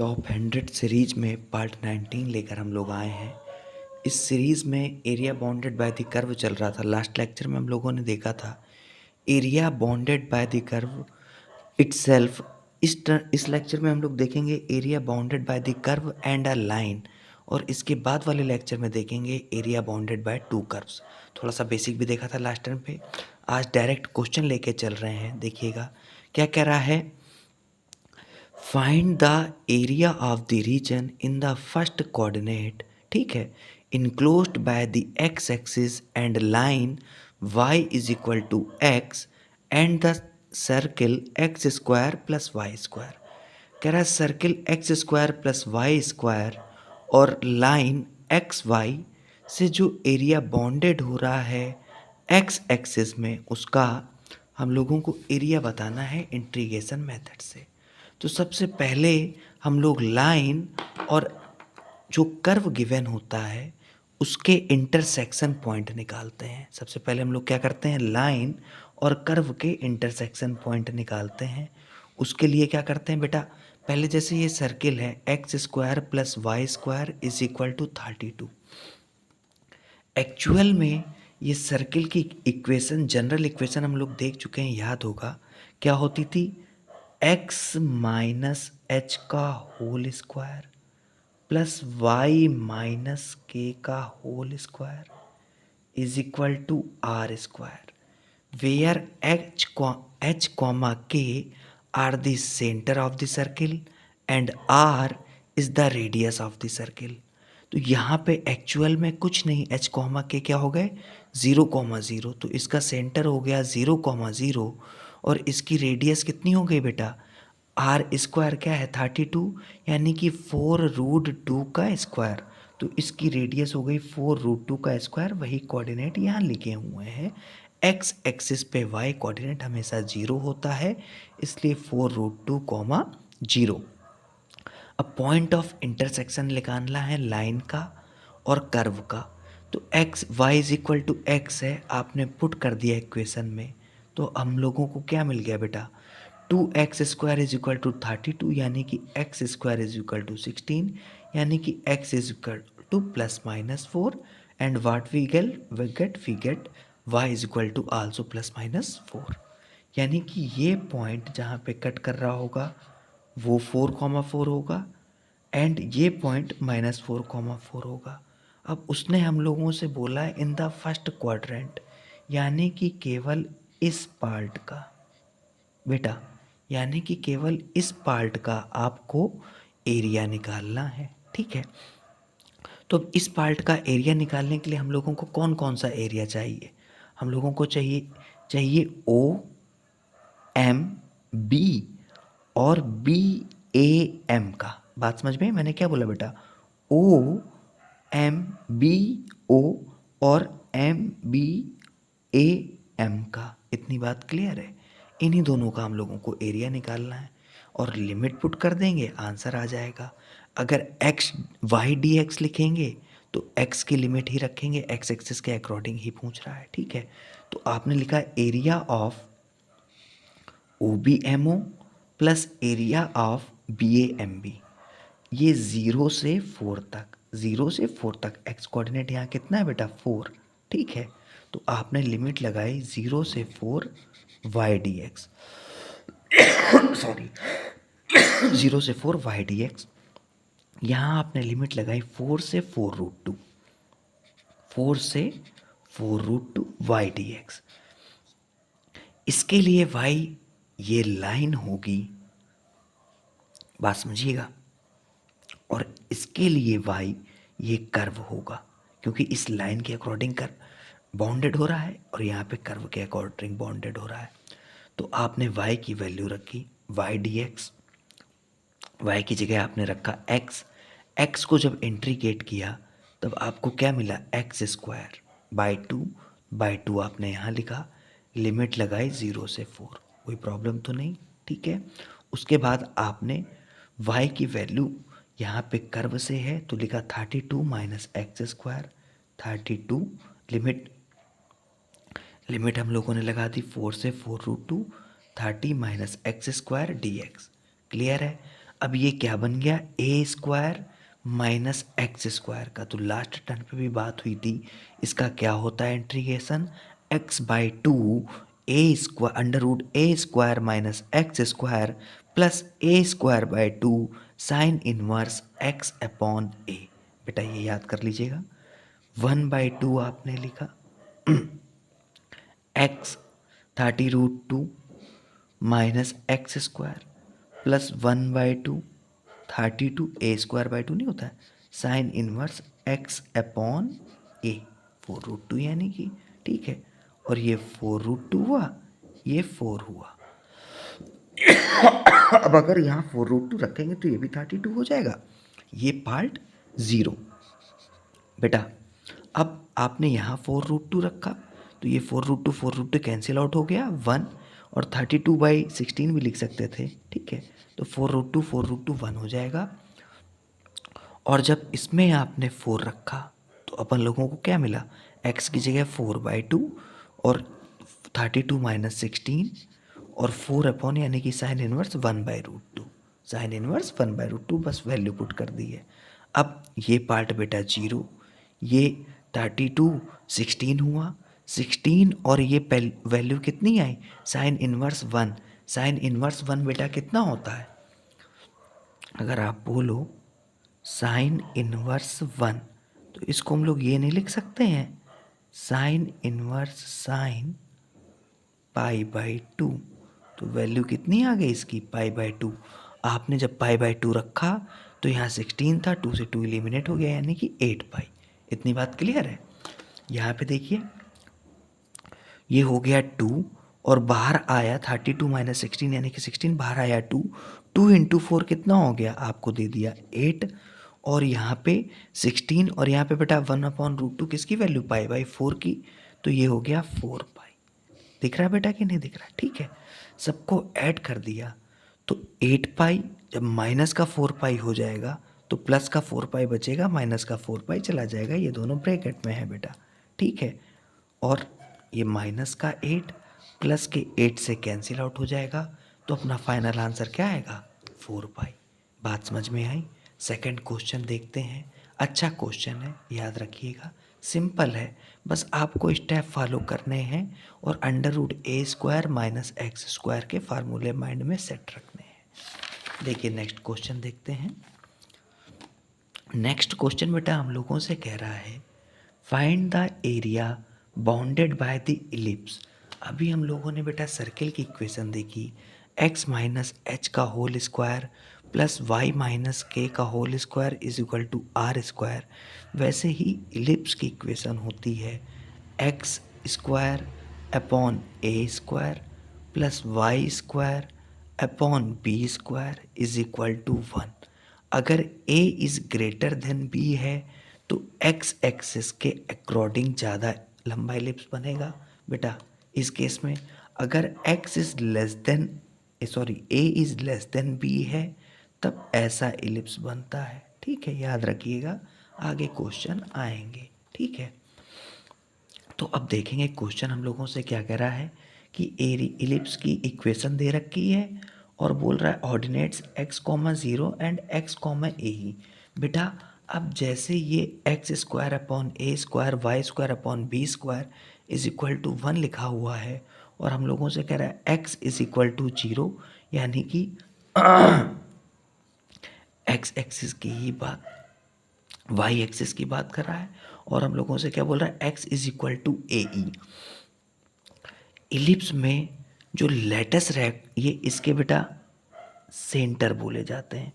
Top 100 series में part 19 लेकर हम लोग आए हैं। इस सीरीज़ में area bounded by the curve चल रहा था। लास्ट लेक्चर में हम लोगों ने देखा था area bounded by the curve itself. इस लेक्चर में हम लोग देखेंगे area bounded by the curve and a line, और इसके बाद वाले लेक्चर में देखेंगे area bounded by two curves. थोड़ा सा बेसिक भी देखा था लास्ट टाइम पे। आज डायरेक्ट क्वेश्चन लेके चल रहे हैं। देखिएगा क्या कह रहा है। Find the area of the region in the first coordinate, ठीक है, enclosed by the x axis and line y is equal to x and the circle x square plus y square. कह रहा है circle x square plus y square और line x y से जो area bonded हो रहा है x axis में, उसका हम लोगों को एरिया बताना है इंटीग्रेशन मेथड से। तो सबसे पहले हम लोग लाइन और जो कर्व गिवन होता है उसके इंटरसेक्शन पॉइंट निकालते हैं। सबसे पहले हम लोग क्या करते हैं, लाइन और कर्व के इंटरसेक्शन पॉइंट निकालते हैं। उसके लिए क्या करते हैं बेटा, पहले जैसे ये सर्किल है x square plus y square is equal to 32। Actual में ये सर्किल की इक्वेशन, जनरल इक्वेशन हम लोग देख चुके हैं, याद होगा क्या होती थी, एक्स माइनस एच का whole square plus Y minus के का whole square is equal to are square, where H comma K are the centre of the circle and R is the radius of the circle. तो यहाँ पे actual में कुछ नहीं, H comma के क्या हो गए 0,0, तो इसका सेंटर हो गया 0,0 और इसकी रेडियस कितनी हो गई बेटा, आर स्क्वायर क्या है 32, यानी कि 4√2 का स्क्वायर। तो इसकी रेडियस हो गई 4√2 का स्क्वायर। वही कोऑर्डिनेट यहाँ लिखे हुए हैं। एक्स एक्सिस पे वाई कोऑर्डिनेट हमेशा 0 होता है, इसलिए 4√2, 0। अब पॉइंट ऑफ इंटरसेक्शन निकालना है लाइन का और कर्व का। तो x y is equal to x है, आपने पुट कर दिया इक्वेशन में, तो हम लोगों को क्या मिल गया बेटा, 2x² इज इक्वल टू 32, यानी कि x² इज इक्वल टू 16, यानी कि x is equal to +-4 and what we get y is equal to also +-4। यानी कि ये पॉइंट जहाँ पे कट कर रहा होगा वो 4,4 होगा एंड ये पॉइंट -4,4 होगा। अब उसने हम लोगों से बोला है इन द फर्स्ट क्वाड्रेंट, यानी कि केवल इस पार्ट का बेटा, यानी कि केवल इस पार्ट का आपको एरिया निकालना है, ठीक है। तो अब इस पार्ट का एरिया निकालने के लिए हम लोगों को कौन कौन सा एरिया चाहिए, हम लोगों को चाहिए ओ एम बी और बी ए एम का। बात समझ में, मैंने क्या बोला बेटा, ओ एम बी ओ और एम बी ए एम का। इतनी बात क्लियर है। इन्हीं दोनों का हम लोगों को एरिया निकालना है और लिमिट पुट कर देंगे, आंसर आ जाएगा। अगर एक्स वाई डी एक्स लिखेंगे तो एक्स की लिमिट ही रखेंगे, एक्स एक्सिस के अकॉर्डिंग ही पूछ रहा है, ठीक है। तो आपने लिखा area of O B M O plus area of B A M B. ये 0 से 4 तक, 0 से 4 तक एक्स कोऑर्डिनेट यहाँ कितना है बेटा 4, ठीक है। तो आपने लिमिट लगाई 0 से 4 वाई डी एक्स, सॉरी 0 से 4 वाई डी एक्स। यहाँ आपने लिमिट लगाई 4 से 4√2, 4 से 4√2 वाई डी एक्स। इसके लिए वाई ये लाइन होगी, बात समझिएगा, और इसके लिए वाई ये कर्व होगा, क्योंकि इस लाइन के अकॉर्डिंग कर्व बाउंडेड हो रहा है और यहाँ पे कर्व के अकॉर्डिंग बाउंडेड हो रहा है। तो आपने y की वैल्यू रखी वाई डी एक्स, वाई की जगह आपने रखा x। x को जब इंट्रीगेट किया तब आपको क्या मिला, x² आपने यहाँ लिखा, लिमिट लगाई 0 से 4, कोई प्रॉब्लम तो नहीं, ठीक है। उसके बाद आपने y की वैल्यू यहाँ पे कर्व से है तो लिखा 32 माइनस x², 32 लिमिट हम लोगों ने लगा दी 4 से 4√2, 30 माइनस x² dx। क्लियर है। अब ये क्या बन गया, ए स्क्वायर माइनस एक्स स्क्वायर का, तो लास्ट टर्म पे भी बात हुई थी, इसका क्या होता है integration, X by two A square under root A square minus X square plus A square by two sine inverse X upon A. बेटा ये याद कर लीजिएगा, 1/2 आपने लिखा, X 30√2 minus X square plus 1/2 32 A square by two नहीं होता है, sine inverse X upon A 4√2 यानी कि, ठीक है, और ये 4√2 हुआ, ये 4 हुआ। अब अगर यहाँ 4√2 रखेंगे तो ये भी 32 हो जाएगा, ये पार्ट 0। बेटा अब आपने यहाँ 4√2 रखा तो ये 4√2 कैंसिल आउट हो गया 1, और 32/16 भी लिख सकते थे, ठीक है, तो 4√2 1 हो जाएगा। और जब इसमें आपने 4 रखा तो अपन लोगों को क्या मिला, x की जगह 4/2 और 32 माइनस 16 और 4 अपॉन यानी कि साइन इनवर्स 1/√2, साइन इनवर्स 1/√2, बस वैल्यू पुट कर दी है। अब ये पार्ट बेटा 0, ये 32 16 हुआ, 16 और ये वैल्यू कितनी आई, साइन इनवर्स 1, साइन इनवर्स 1 बेटा कितना होता है, अगर आप बोलो साइन इनवर्स 1 तो इसको हम लोग ये नहीं लिख सकते हैं, साइन इनवर्स साइन π/2, तो वैल्यू कितनी आ गई इसकी, π/2। आपने जब π/2 रखा तो यहाँ 16 था, 2 से 2 एलिमिनेट हो गया यानी कि 8π। इतनी बात क्लियर है। यहाँ पे देखिए ये हो गया 2 और बाहर आया 32 माइनस 16 यानी कि 16, बाहर आया 2, 2 इंटू 4 कितना हो गया, आपको दे दिया 8, और यहाँ पे 16 और यहाँ पे बेटा 1/√2 किसकी वैल्यू, π/4 की, तो ये हो गया 4π। दिख रहा है बेटा कि नहीं दिख रहा, ठीक है, सबको ऐड कर दिया तो 8π, जब माइनस का 4π हो जाएगा तो प्लस का 4π बचेगा, माइनस का 4π चला जाएगा, ये दोनों ब्रैकेट में है बेटा, ठीक है, और ये माइनस का 8 प्लस के 8 से कैंसिल आउट हो जाएगा, तो अपना फाइनल आंसर क्या आएगा, 4π। बात समझ में आई। सेकंड क्वेश्चन देखते हैं, अच्छा क्वेश्चन है, याद रखिएगा, सिंपल है, बस आपको स्टेप फॉलो करने हैं और under root A square minus X square के फार्मूले माइंड में सेट रखने हैं। देखिए नेक्स्ट क्वेश्चन देखते हैं। नेक्स्ट क्वेश्चन बेटा हम लोगों से कह रहा है find the area bounded by the ellipse. अभी हम लोगों ने बेटा सर्किल की इक्वेशन देखी, x माइनस एच का whole square plus Y minus के का whole square is equal to are square. वैसे ही इलिप्स की इक्वेशन होती है x square upon a square plus y square upon b square is equal to 1। अगर a is greater than b है तो x एक्सिस के अकॉर्डिंग ज़्यादा लंबा इलिप्स बनेगा बेटा। इस केस में अगर x is less than a is less than b है तब ऐसा इलिप्स बनता है, ठीक है, याद रखिएगा, आगे क्वेश्चन आएंगे, ठीक है। तो अब देखेंगे क्वेश्चन हम लोगों से क्या कह रहा है कि इलिप्स की इक्वेशन दे रखी है और बोल रहा है ऑर्डिनेट्स x,0 एंड x,a। बेटा अब जैसे ये x square upon a square y square upon b square is equal to 1 लिखा हुआ है और हम लोगों से कह रहा है x इज इक्वल टू 0, यानी कि एक्स एक्सिस की ही बात, वाई एक्सिस की बात कर रहा है और हम लोगों से क्या बोल रहा है x is equal to a e. Ellipse में जो लेटेस्ट रैक ये इसके बेटा सेंटर बोले जाते हैं,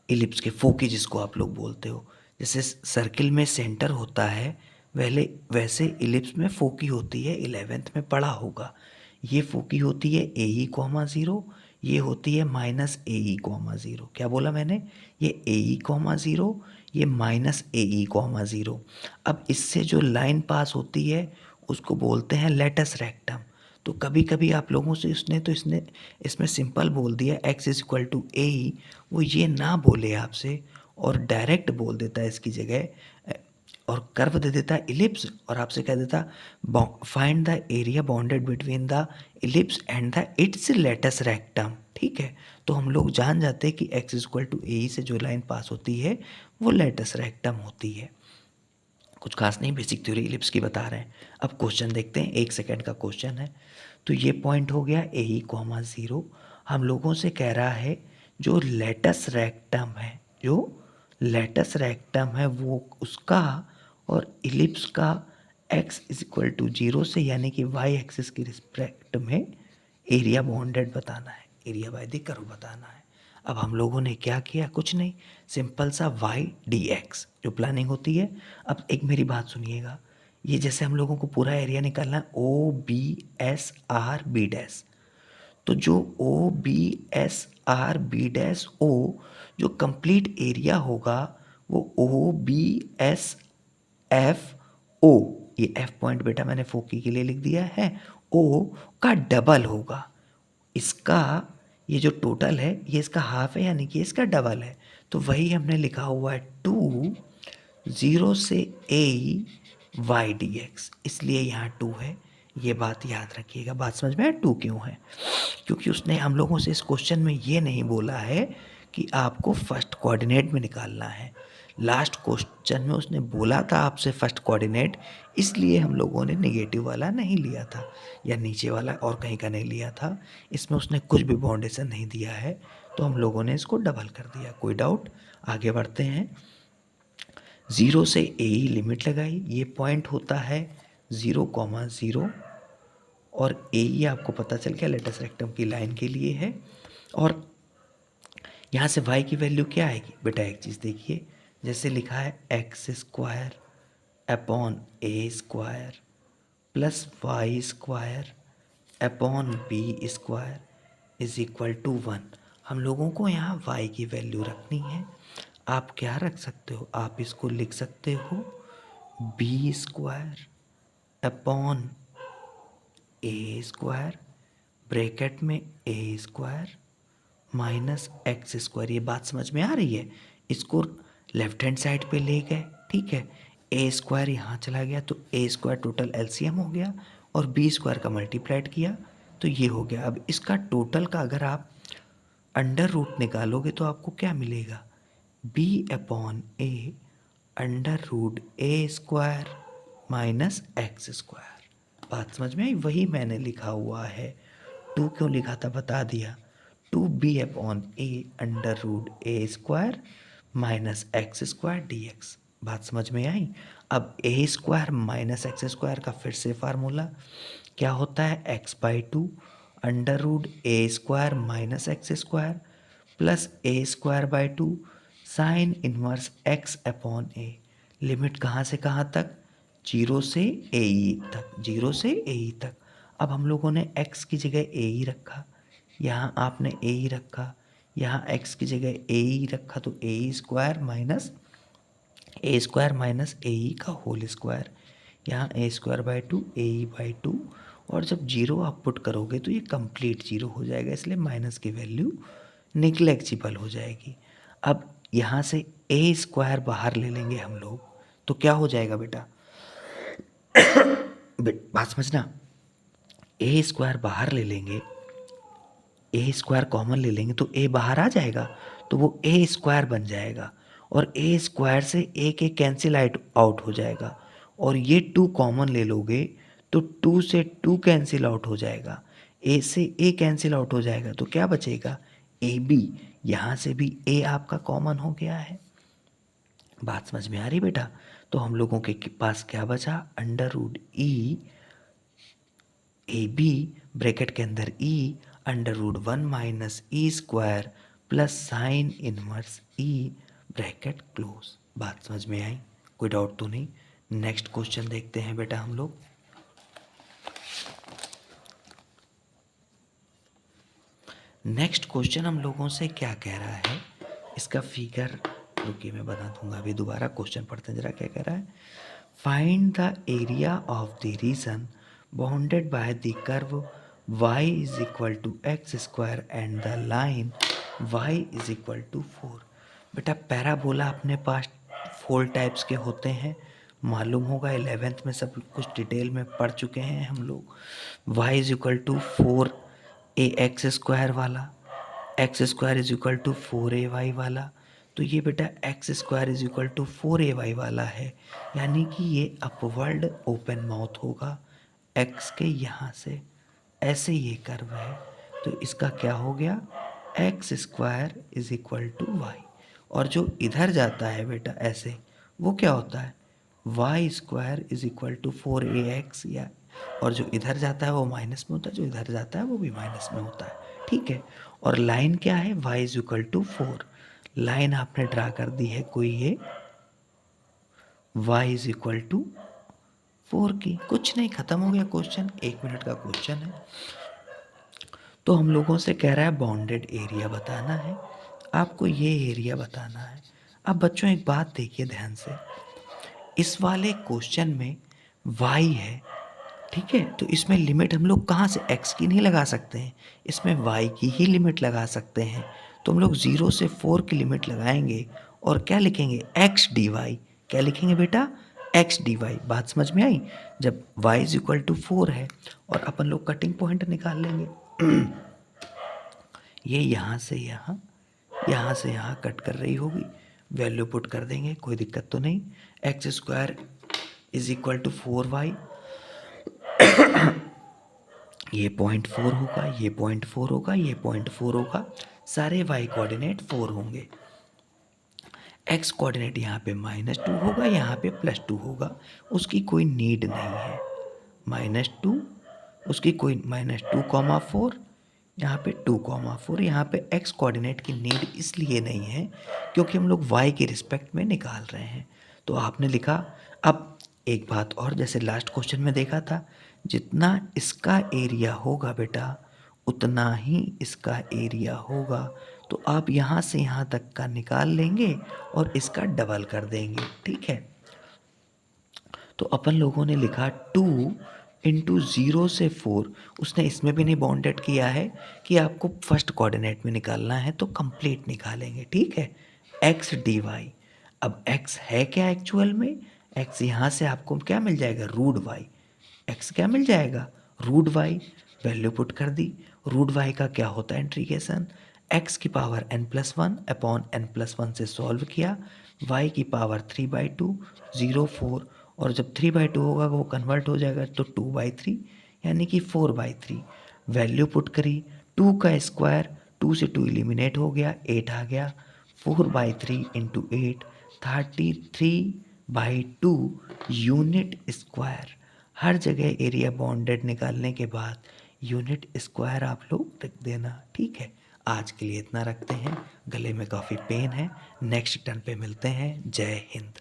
इलिप्स के फोकी जिसको आप लोग बोलते हो, जैसे सर्किल में सेंटर होता है वैसे इलिप्स में फोकी होती है, 11th में पढ़ा होगा। ये फोकी होती है ए ई कॉमा 0, ये होती है माइनस ए ई कॉमा 0। क्या बोला मैंने, ये ए ई कॉमा 0, ये माइनस ए ई कॉमा 0। अब इससे जो लाइन पास होती है उसको बोलते हैं लेटस रेक्टम। तो कभी कभी आप लोगों से इसने इसमें सिंपल बोल दिया x is equal to a ई, वो ये ना बोले आपसे और डायरेक्ट बोल देता है इसकी जगह और कर्व दे देता इलिप्स और आपसे कह देता find the area bounded between the ellipse and the its latus rectum, ठीक है। तो हम लोग जान जाते हैं कि x इक्वल टू ए से जो लाइन पास होती है वो लेटस रेक्टम होती है। कुछ खास नहीं, बेसिक थ्योरी इलिप्स की बता रहे हैं। अब क्वेश्चन देखते हैं, 1 सेकेंड का क्वेश्चन है। तो ये पॉइंट हो गया ए कॉमा 0। हम लोगों से कह रहा है जो लेटस रेक्टम है, जो लेटस रेक्टम है वो उसका और इलिप्स का x इज इक्वल टू 0 से यानी कि y एक्सिस की रिस्पेक्ट में एरिया बाउंडेड बताना है, एरिया बाय द कर्व बताना है। अब हम लोगों ने क्या किया, कुछ नहीं, सिंपल सा y dx जो प्लानिंग होती है। अब एक मेरी बात सुनिएगा, ये जैसे हम लोगों को पूरा एरिया निकालना है O B S R B dash, तो जो O B S R B dash O जो कंप्लीट एरिया होगा वो O B S F O, ये एफ पॉइंट बेटा मैंने फोकी के लिए लिख दिया है, ओ का डबल होगा। इसका ये जो टोटल है ये इसका हाफ है यानी कि इसका डबल है। तो वही हमने लिखा हुआ है 2 0 से ए वाई डी एक्स, इसलिए यहाँ 2 है। ये बात याद रखिएगा। बात समझ में आया 2 क्यों है? क्योंकि उसने हम लोगों से इस क्वेश्चन में ये नहीं बोला है कि आपको फर्स्ट कोऑर्डिनेट में निकालना है। लास्ट क्वेश्चन में उसने बोला था आपसे फर्स्ट कोऑर्डिनेट, इसलिए हम लोगों ने नेगेटिव वाला नहीं लिया था या नीचे वाला और कहीं का नहीं लिया था। इसमें उसने कुछ भी बाउंडेशन नहीं दिया है तो हम लोगों ने इसको डबल कर दिया। कोई डाउट? आगे बढ़ते हैं। 0 से ए ही लिमिट लगाई, ये पॉइंट होता है 0,0 और ए ही आपको पता चल गया लेटस रेक्टम की लाइन के लिए है। और यहाँ से y की वैल्यू क्या आएगी बेटा, एक चीज़ देखिए, जैसे लिखा है x square upon a square plus y square upon b square is equal to 1। हम लोगों को यहाँ y की वैल्यू रखनी है। आप क्या रख सकते हो, आप इसको लिख सकते हो B square upon a square bracket में ए स्क्वायर माइनस एक्स स्क्वायर। ये बात समझ में आ रही है? इसको लेफ्ट हैंड साइड पे ले गए, ठीक है, ए स्क्वायर यहाँ चला गया तो ए स्क्वायर टोटल एलसीएम हो गया और बी स्क्वायर का मल्टीप्लाइड किया तो ये हो गया। अब इसका टोटल का अगर आप अंडर रूट निकालोगे तो आपको क्या मिलेगा, B upon A under root A square minus X square. बात समझ में आई? वही मैंने लिखा हुआ है। 2 क्यों लिखा था बता दिया, 2b upon A under root A square minus X square D X. बात समझ में आई? अब A square minus X square का फिर से फार्मूला क्या होता है, X by 2 under root A square minus X square plus A square by 2 sine inverse X upon A. Limit कहाँ से कहाँ तक, 0 से ए तक, 0 से ए तक। अब हम लोगों ने x की जगह ए ही रखा, यहाँ आपने ए ही रखा, यहाँ x की जगह ए ही रखा तो ए स्क्वायर माइनस ए का होल स्क्वायर, यहाँ ए स्क्वायर बाई 2 ए बाई 2। और जब 0 आप पुट करोगे तो ये कंप्लीट 0 हो जाएगा, इसलिए माइनस की वैल्यू निग्लेक्जिबल हो जाएगी। अब यहाँ से ए स्क्वायर बाहर ले लेंगे हम लोग तो क्या हो जाएगा बेटा, बात समझना, ए स्क्वायर बाहर ले लेंगे, ए स्क्वायर कॉमन ले लेंगे तो ए बाहर आ जाएगा तो वो ए स्क्वायर बन जाएगा और ए स्क्वायर से ए के कैंसिल आउट हो जाएगा और ये 2 कॉमन ले लोगे तो 2 से 2 कैंसिल आउट हो जाएगा, ए से ए कैंसिल आउट हो जाएगा तो क्या बचेगा, ए बी। यहाँ से भी ए आपका कॉमन हो गया है। बात समझ में आ रही बेटा? तो हम लोगों के पास क्या बचा, under root E A B bracket के अंदर E under root 1 minus E square plus sine inverse E bracket close. बात समझ में आई? कोई डाउट तो नहीं? नेक्स्ट क्वेश्चन देखते हैं बेटा हम लोग। नेक्स्ट क्वेश्चन हम लोगों से क्या कह रहा है, इसका फिगर रुकिए मैं बता दूंगा, अभी दोबारा क्वेश्चन पढ़ते हैं जरा क्या कह रहा है। Find the area of the region bounded by the curve y is equal to x square and the line y is equal to 4। बेटा पैराबोला अपने पास 4 टाइप्स के होते हैं, मालूम होगा, 11th में सब कुछ डिटेल में पढ़ चुके हैं हम लोग। y is equal to 4ax² वाला, x² is equal to 4ay वाला। तो ये बेटा x² is equal to 4ay वाला है, यानी कि ये अपवर्ड ओपन माउथ होगा x के यहाँ से, ऐसे ये कर्व है। तो इसका क्या हो गया, x² is equal to y। और जो इधर जाता है बेटा ऐसे, वो क्या होता है, y² is equal to 4ax, या और जो इधर जाता है वो माइनस में होता है, जो इधर जाता है वो भी माइनस में होता है, ठीक है। और लाइन क्या है, y is equal to 4। Line आपने ड्रा कर दी है कोई ये y इज इक्वल टू 4 की। कुछ नहीं, खत्म हो गया क्वेश्चन, 1 मिनट का क्वेश्चन है। तो हम लोगों से कह रहा है बाउंडेड एरिया बताना है, आपको ये एरिया बताना है। अब बच्चों एक बात देखिए ध्यान से, इस वाले क्वेश्चन में y है, ठीक है, तो इसमें लिमिट हम लोग कहाँ से x की नहीं लगा सकते हैं, इसमें y की ही लिमिट लगा सकते हैं। तो हम लोग 0 से 4 की लिमिट लगाएंगे और क्या लिखेंगे, x dy। क्या लिखेंगे बेटा, x dy। बात समझ में आई। जब y इज इक्वल टू 4 है और अपन लोग कटिंग पॉइंट निकाल लेंगे ये यहाँ से यहाँ, यहाँ से यहाँ कट कर रही होगी, वैल्यू पुट कर देंगे, कोई दिक्कत तो नहीं। x² is equal to 4y, ये 0.4 होगा, ये 0.4 होगा, ये 0.4 होगा, सारे y कोऑर्डिनेट 4 होंगे। x कोऑर्डिनेट यहाँ पे -2 होगा, यहाँ पे +2 होगा, उसकी कोई नीड नहीं है। -2, उसकी कोई -2,4, यहाँ पे 2,4, यहाँ पे x कोऑर्डिनेट की नीड इसलिए नहीं है क्योंकि हम लोग y के रिस्पेक्ट में निकाल रहे हैं। तो आपने लिखा। अब एक बात और, जैसे लास्ट क्वेश्चन में देखा था, जितना इसका एरिया होगा बेटा उतना ही इसका एरिया होगा। तो आप यहाँ से यहाँ तक का निकाल लेंगे और इसका डबल कर देंगे, ठीक है। तो अपन लोगों ने लिखा 2 इंटू 0 से 4, उसने इसमें भी नहीं बाउंडेड किया है कि आपको फर्स्ट कोऑर्डिनेट में निकालना है, तो कंप्लीट निकालेंगे, ठीक है। x dy, अब x है क्या एक्चुअल में, x यहाँ से आपको क्या मिल जाएगा, √y। x क्या मिल जाएगा, √y। वैल्यू पुट कर दी। √y का क्या होता है इंटीग्रेशन, x की पावर n+1 अपॉन n+1 से सॉल्व किया, y की पावर 3/2, 0 4, और जब 3/2 होगा वो कन्वर्ट हो जाएगा तो 2/3, यानी कि 4/3। वैल्यू पुट करी, 2 का स्क्वायर, 2 से 2 एलिमिनेट हो गया, 8 आ गया, 4/3 इंटू 8, 33/2 यूनिट स्क्वायर। हर जगह एरिया बाउंडेड निकालने के बाद यूनिट स्क्वायर आप लोग रख देना, ठीक है। आज के लिए इतना रखते हैं, गले में काफ़ी पेन है, नेक्स्ट टर्न पे मिलते हैं। जय हिंद।